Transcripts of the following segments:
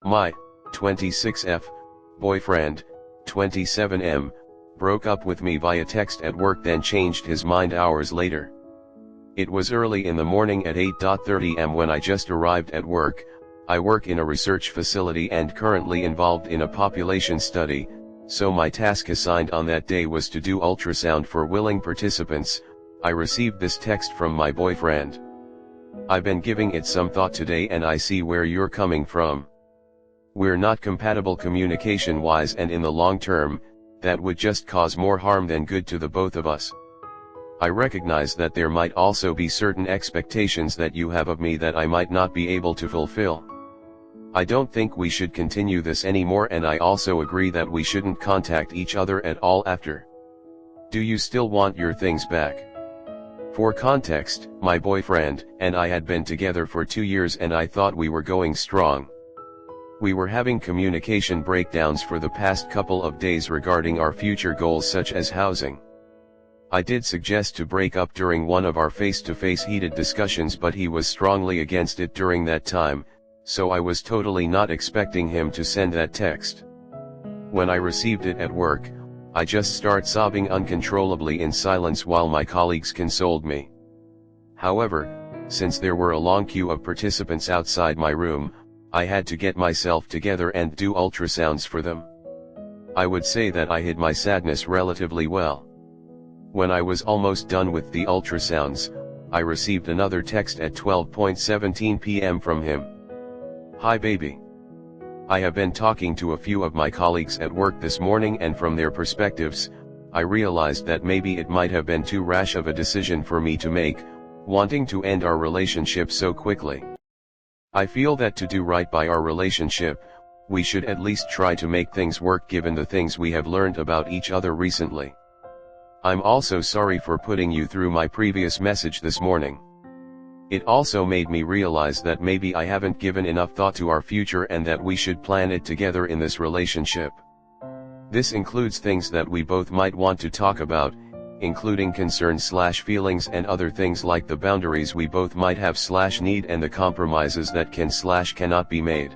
My 26F boyfriend, 27M, broke up with me via text at work, then changed his mind hours later. It was early in the morning at 8:30 am when I just arrived at work. I work in a research facility and currently involved in a population study, so my task assigned on that day was to do ultrasound for willing participants. I received this text from my boyfriend. I've been giving it some thought today and I see where you're coming from. We're not compatible communication-wise, and in the long term, that would just cause more harm than good to the both of us. I recognize that there might also be certain expectations that you have of me that I might not be able to fulfill. I don't think we should continue this anymore, and I also agree that we shouldn't contact each other at all after. Do you still want your things back? For context, my boyfriend and I had been together for 2 years and I thought we were going strong. We were having communication breakdowns for the past couple of days regarding our future goals such as housing. I did suggest to break up during one of our face-to-face heated discussions, but he was strongly against it during that time, so I was totally not expecting him to send that text. When I received it at work, I just start sobbing uncontrollably in silence while my colleagues consoled me. However, since there were a long queue of participants outside my room, I had to get myself together and do ultrasounds for them. I would say that I hid my sadness relatively well. When I was almost done with the ultrasounds, I received another text at 12:17 p.m. from him. Hi baby. I have been talking to a few of my colleagues at work this morning, and from their perspectives, I realized that maybe it might have been too rash of a decision for me to make, wanting to end our relationship so quickly. I feel that to do right by our relationship, we should at least try to make things work given the things we have learned about each other recently. I'm also sorry for putting you through my previous message this morning. It also made me realize that maybe I haven't given enough thought to our future and that we should plan it together in this relationship. This includes things that we both might want to talk about, including concerns/feelings and other things like the boundaries we both might have/need and the compromises that can/cannot be made.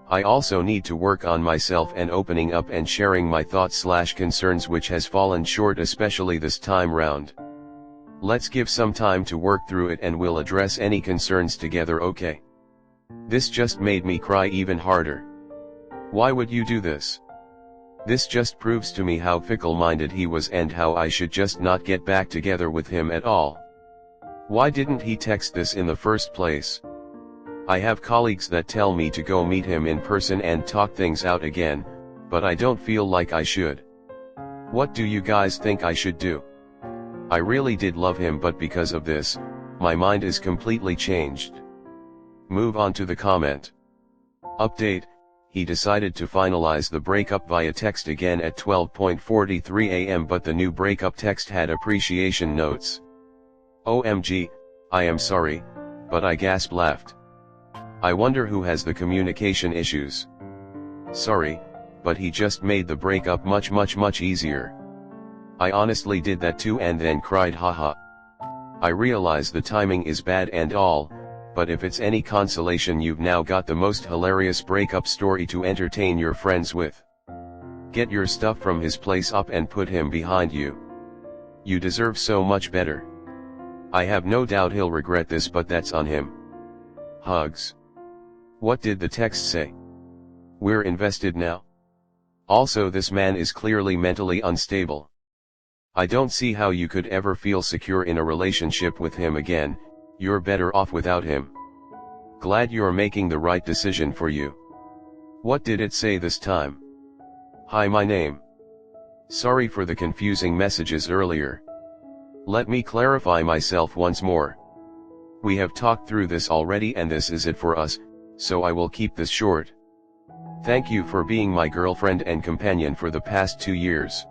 I also need to work on myself and opening up and sharing my thoughts/concerns, which has fallen short especially this time round. Let's give some time to work through it and we'll address any concerns together, okay? This just made me cry even harder. Why would you do this? This just proves to me how fickle-minded he was and how I should just not get back together with him at all. Why didn't he text this in the first place? I have colleagues that tell me to go meet him in person and talk things out again, but I don't feel like I should. What do you guys think I should do? I really did love him, but because of this, my mind is completely changed. Move on to the comment. Update: he decided to finalize the breakup via text again at 12:43 am, but the new breakup text had appreciation notes. OMG, I am sorry, but I gasp laughed. I wonder who has the communication issues. Sorry, but he just made the breakup much easier. I honestly did that too and then cried, haha. I realize the timing is bad and all, but if it's any consolation, you've now got the most hilarious breakup story to entertain your friends with. Get your stuff from his place up and put him behind you. You deserve so much better. I have no doubt he'll regret this, but that's on him. Hugs. What did the text say? We're invested now. Also, this man is clearly mentally unstable. I don't see how you could ever feel secure in a relationship with him again. You're better off without him. Glad you're making the right decision for you. What did it say this time? Hi, my name. Sorry for the confusing messages earlier. Let me clarify myself once more. We have talked through this already and this is it for us, so I will keep this short. Thank you for being my girlfriend and companion for the past 2 years.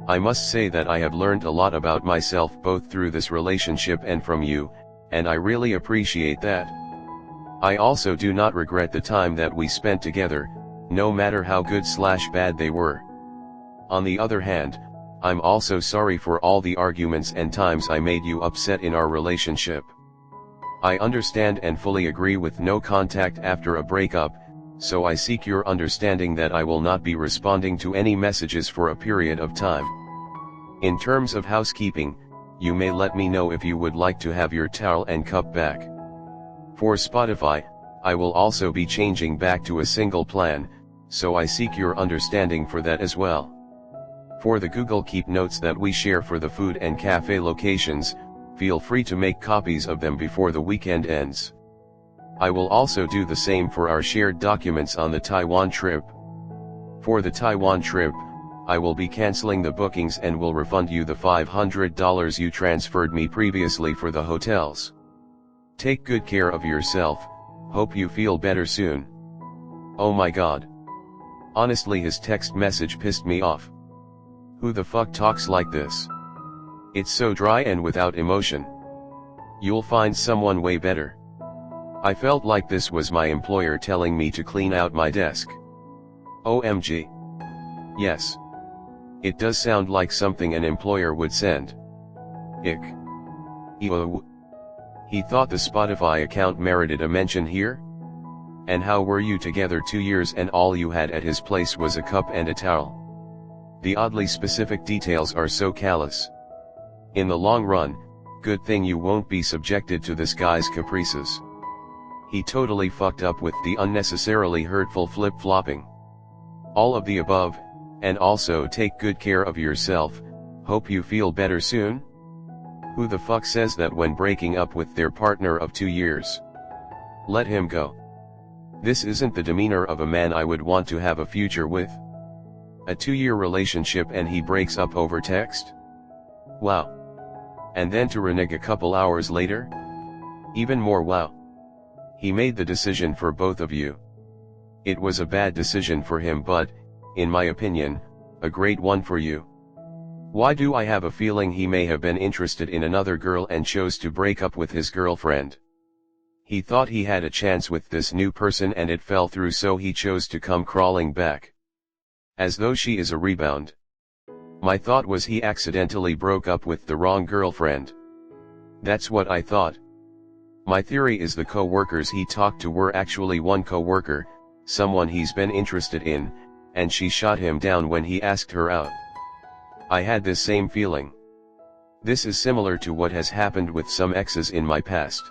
I must say that I have learned a lot about myself both through this relationship and from you, and I really appreciate that. I also do not regret the time that we spent together, no matter how good/bad they were. On the other hand, I'm also sorry for all the arguments and times I made you upset in our relationship. I understand and fully agree with no contact after a breakup, so I seek your understanding that I will not be responding to any messages for a period of time. In terms of housekeeping, you may let me know if you would like to have your towel and cup back. For Spotify, I will also be changing back to a single plan, so I seek your understanding for that as well. For the Google Keep notes that we share for the food and cafe locations, feel free to make copies of them before the weekend ends. I will also do the same for our shared documents on the Taiwan trip. For the Taiwan trip, I will be canceling the bookings and will refund you the $500 you transferred me previously for the hotels. Take good care of yourself, hope you feel better soon. Oh my god. Honestly, his text message pissed me off. Who the fuck talks like this? It's so dry and without emotion. You'll find someone way better. I felt like this was my employer telling me to clean out my desk. OMG. Yes. It does sound like something an employer would send. Ick. Ew. He thought the Spotify account merited a mention here? And how were you together 2 years and all you had at his place was a cup and a towel? The oddly specific details are so callous. In the long run, good thing you won't be subjected to this guy's caprices. He totally fucked up with the unnecessarily hurtful flip-flopping. All of the above, and also take good care of yourself, hope you feel better soon? Who the fuck says that when breaking up with their partner of 2 years? Let him go. This isn't the demeanor of a man I would want to have a future with. A 2-year relationship and he breaks up over text? Wow. And then to renege a couple hours later? Even more wow. He made the decision for both of you. It was a bad decision for him but, in my opinion, a great one for you. Why do I have a feeling he may have been interested in another girl and chose to break up with his girlfriend? He thought he had a chance with this new person and it fell through, so he chose to come crawling back. As though she is a rebound. My thought was he accidentally broke up with the wrong girlfriend. That's what I thought. My theory is the co-workers he talked to were actually one co-worker, someone he's been interested in, and she shot him down when he asked her out. I had this same feeling. This is similar to what has happened with some exes in my past.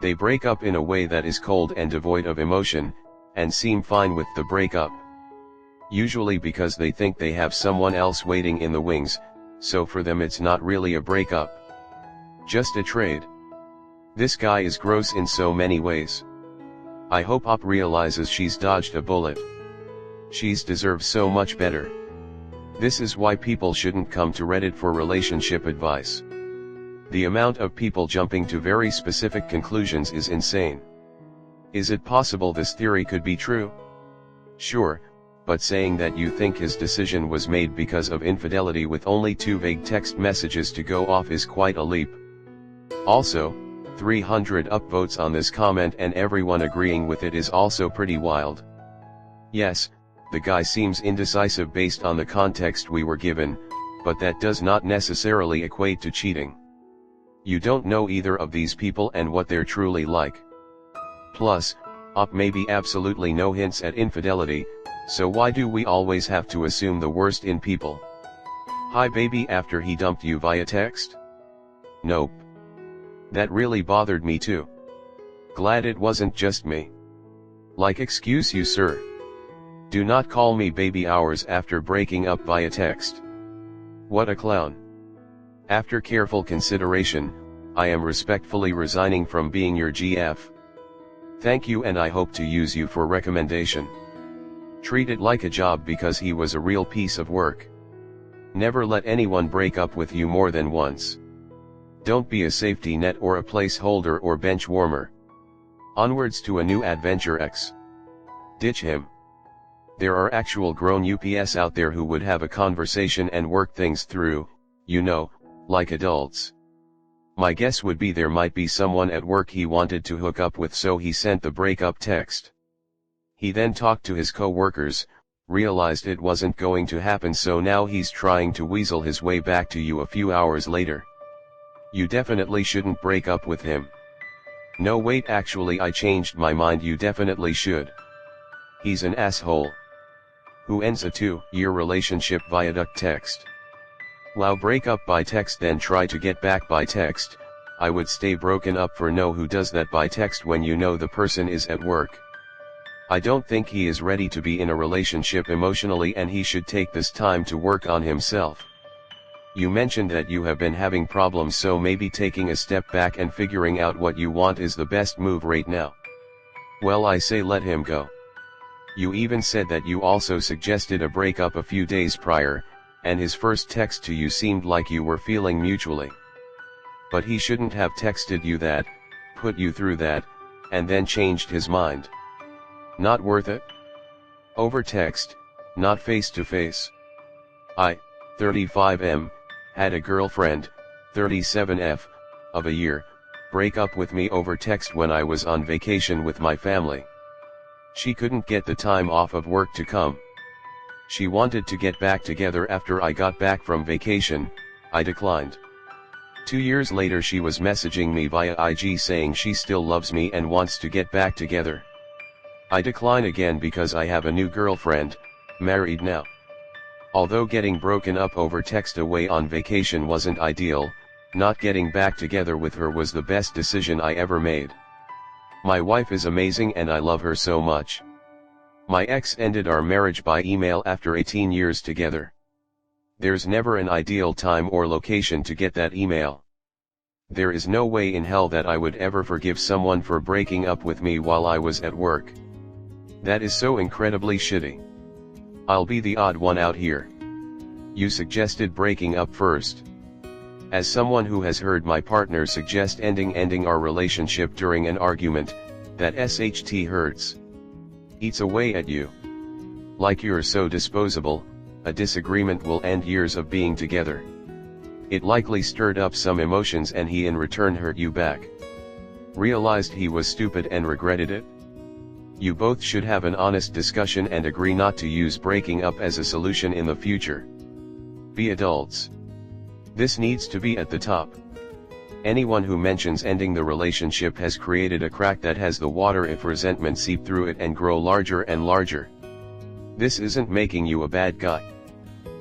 They break up in a way that is cold and devoid of emotion, and seem fine with the breakup. Usually because they think they have someone else waiting in the wings, so for them it's not really a breakup. Just a trade. This guy is gross in so many ways. I hope Op realizes she's dodged a bullet. She's deserved so much better. This is why people shouldn't come to Reddit for relationship advice. The amount of people jumping to very specific conclusions is insane. Is it possible this theory could be true? Sure, but saying that you think his decision was made because of infidelity with only 2 vague text messages to go off is quite a leap. Also, 300 upvotes on this comment and everyone agreeing with it is also pretty wild. Yes, the guy seems indecisive based on the context we were given, but that does not necessarily equate to cheating. You don't know either of these people and what they're truly like. Plus, Op may be absolutely no hints at infidelity, so why do we always have to assume the worst in people? Hi baby after he dumped you via text? Nope. That really bothered me too. Glad it wasn't just me. Like excuse you sir. Do not call me baby hours after breaking up via text. What a clown. After careful consideration, I am respectfully resigning from being your GF. Thank you and I hope to use you for recommendation. Treat it like a job because he was a real piece of work. Never let anyone break up with you more than once. Don't be a safety net or a placeholder or bench warmer. Onwards to a new adventure X. Ditch him. There are actual grown UPS out there who would have a conversation and work things through, you know, like adults. My guess would be there might be someone at work he wanted to hook up with, so he sent the breakup text. He then talked to his co-workers, realized it wasn't going to happen, so now he's trying to weasel his way back to you a few hours later. You definitely shouldn't break up with him. No wait, actually I changed my mind, you definitely should. He's an asshole. Who ends a 2-year relationship via duct text. Wow, break up by text then try to get back by text. I would stay broken up for no. Who does that by text when you know the person is at work? I don't think he is ready to be in a relationship emotionally, and he should take this time to work on himself. You mentioned that you have been having problems, so maybe taking a step back and figuring out what you want is the best move right now. Well, I say let him go. You even said that you also suggested a breakup a few days prior, and his first text to you seemed like you were feeling mutually. But he shouldn't have texted you that, put you through that, and then changed his mind. Not worth it? Over text, not face to face. I, 35M, had a girlfriend, 37F, of a year, break up with me over text when I was on vacation with my family. She couldn't get the time off of work to come. She wanted to get back together after I got back from vacation. I declined. 2 years later she was messaging me via IG saying she still loves me and wants to get back together. I decline again because I have a new girlfriend, married now. Although getting broken up over text away on vacation wasn't ideal, not getting back together with her was the best decision I ever made. My wife is amazing and I love her so much. My ex ended our marriage by email after 18 years together. There's never an ideal time or location to get that email. There is no way in hell that I would ever forgive someone for breaking up with me while I was at work. That is so incredibly shitty. I'll be the odd one out here. You suggested breaking up first. As someone who has heard my partner suggest ending our relationship during an argument, that SHT hurts. Eats away at you. Like you're so disposable, a disagreement will end years of being together. It likely stirred up some emotions and he in return hurt you back. Realized he was stupid and regretted it? You both should have an honest discussion and agree not to use breaking up as a solution in the future. Be adults. This needs to be at the top. Anyone who mentions ending the relationship has created a crack that has the water if resentment seep through it and grow larger and larger. This isn't making you a bad guy.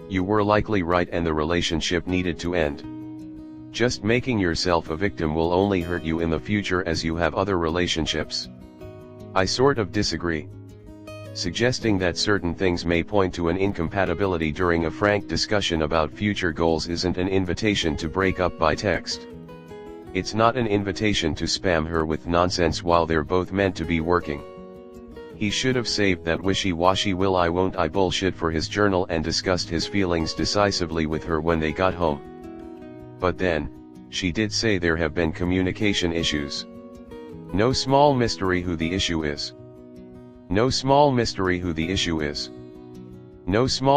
You were likely right and the relationship needed to end. Just making yourself a victim will only hurt you in the future as you have other relationships. I sort of disagree. Suggesting that certain things may point to an incompatibility during a frank discussion about future goals isn't an invitation to break up by text. It's not an invitation to spam her with nonsense while they're both meant to be working. He should have saved that wishy-washy will I won't I bullshit for his journal and discussed his feelings decisively with her when they got home. But then, she did say there have been communication issues. No small mystery who the issue is. No small mystery who the issue is. No small